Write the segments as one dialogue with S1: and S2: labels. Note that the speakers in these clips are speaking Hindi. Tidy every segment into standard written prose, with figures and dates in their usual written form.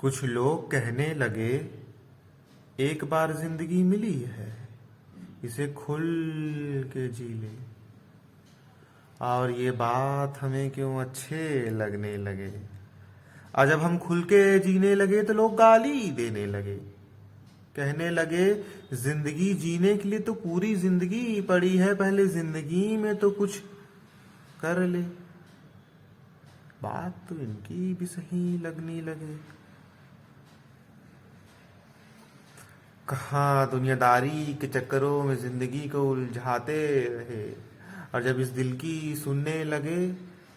S1: कुछ लोग कहने लगे एक बार जिंदगी मिली है, इसे खुल के जी ले। और ये बात हमें क्यों अच्छे लगने लगे। और जब हम खुल के जीने लगे तो लोग गाली देने लगे, कहने लगे जिंदगी जीने के लिए तो पूरी जिंदगी पड़ी है, पहले जिंदगी में तो कुछ कर ले। बात तो इनकी भी सही लगने लगे। कहाँ दुनियादारी के चक्करों में जिंदगी को उलझाते रहे, और जब इस दिल की सुनने लगे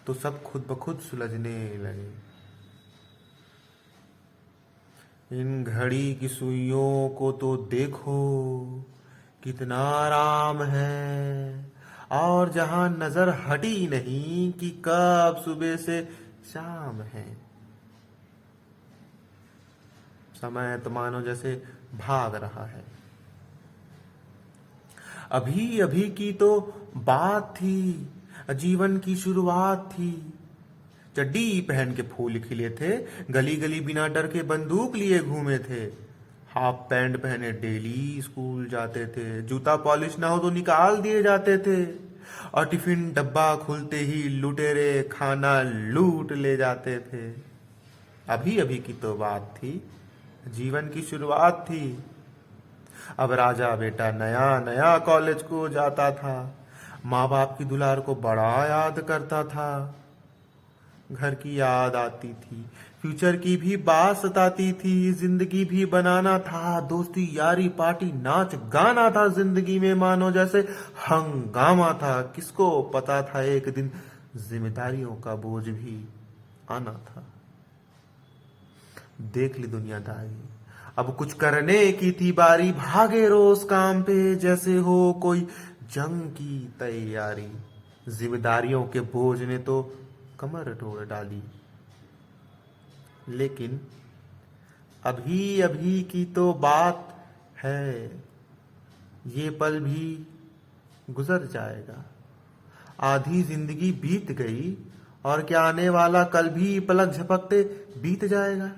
S1: तो सब खुद ब खुद सुलझने लगे। इन घड़ी की सुइयों को तो देखो कितना आराम है, और जहां नजर हटी नहीं कि कब सुबह से शाम है। समय तो मानो जैसे भाग रहा है। अभी अभी की तो बात थी, जीवन की शुरुआत थी। चड्डी पहन के फूल खिले थे, गली गली बिना डर के बंदूक लिए घूमे थे। हाफ पैंट पहने डेली स्कूल जाते थे, जूता पॉलिश ना हो तो निकाल दिए जाते थे। और टिफिन डब्बा खुलते ही लुटेरे खाना लूट ले जाते थे। अभी अभी की तो बात थी, जीवन की शुरुआत थी। अब राजा बेटा नया नया कॉलेज को जाता था, माँ बाप की दुलार को बड़ा याद करता था। घर की याद आती थी, फ्यूचर की भी बात सताती थी। जिंदगी भी बनाना था, दोस्ती यारी पार्टी नाच गाना था। जिंदगी में मानो जैसे हंगामा था। किसको पता था एक दिन जिम्मेदारियों का बोझ भी आना था। देख ली दुनियादारी, अब कुछ करने की थी बारी। भागे रोज काम पे जैसे हो कोई जंग की तैयारी। जिम्मेदारियों के बोझ ने तो कमर तोड़ डाली। लेकिन अभी अभी की तो बात है, ये पल भी गुजर जाएगा। आधी जिंदगी बीत गई, और क्या आने वाला कल भी पलक झपकते बीत जाएगा।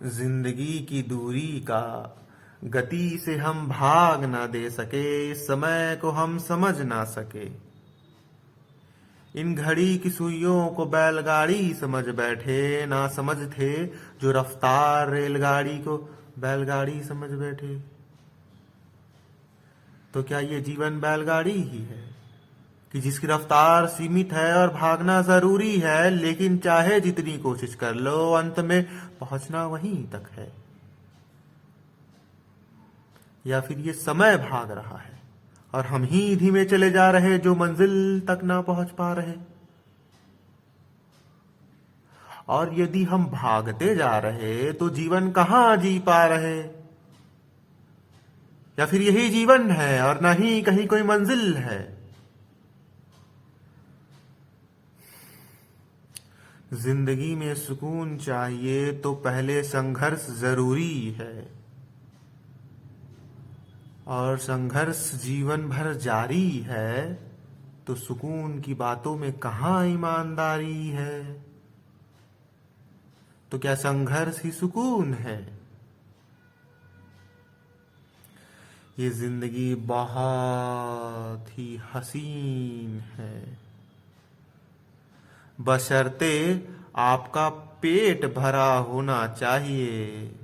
S1: जिंदगी की दूरी का गति से हम भाग ना दे सके, समय को हम समझ ना सके। इन घड़ी की सुइयों को बैलगाड़ी समझ बैठे, ना समझ थे जो रफ्तार रेलगाड़ी को बैलगाड़ी समझ बैठे। तो क्या ये जीवन बैलगाड़ी ही है कि जिसकी रफ्तार सीमित है और भागना जरूरी है, लेकिन चाहे जितनी कोशिश कर लो अंत में पहुंचना वहीं तक है। या फिर ये समय भाग रहा है और हम ही धीमे चले जा रहे जो मंजिल तक ना पहुंच पा रहे। और यदि हम भागते जा रहे तो जीवन कहां जी पा रहे। या फिर यही जीवन है और ना ही कहीं कोई मंजिल है। जिंदगी में सुकून चाहिए तो पहले संघर्ष जरूरी है, और संघर्ष जीवन भर जारी है तो सुकून की बातों में कहां ईमानदारी है। तो क्या संघर्ष ही सुकून है। ये जिंदगी बहुत ही हसीन है, बशर्ते आपका पेट भरा होना चाहिए।